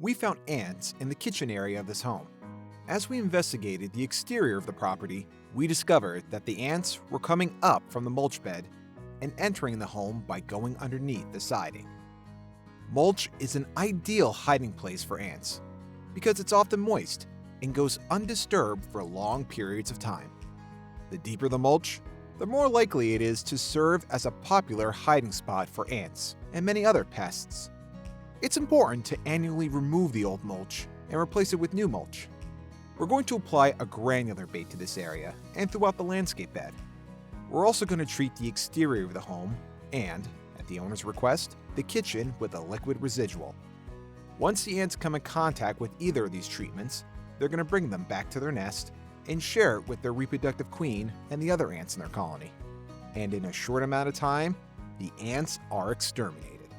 We found ants in the kitchen area of this home. As we investigated the exterior of the property, we discovered that the ants were coming up from the mulch bed and entering the home by going underneath the siding. Mulch is an ideal hiding place for ants because it's often moist and goes undisturbed for long periods of time. The deeper the mulch, the more likely it is to serve as a popular hiding spot for ants and many other pests. It's important to annually remove the old mulch and replace it with new mulch. We're going to apply a granular bait to this area and throughout the landscape bed. We're also going to treat the exterior of the home and, at the owner's request, the kitchen with a liquid residual. Once the ants come in contact with either of these treatments, they're going to bring them back to their nest and share it with their reproductive queen and the other ants in their colony. And in a short amount of time, the ants are exterminated.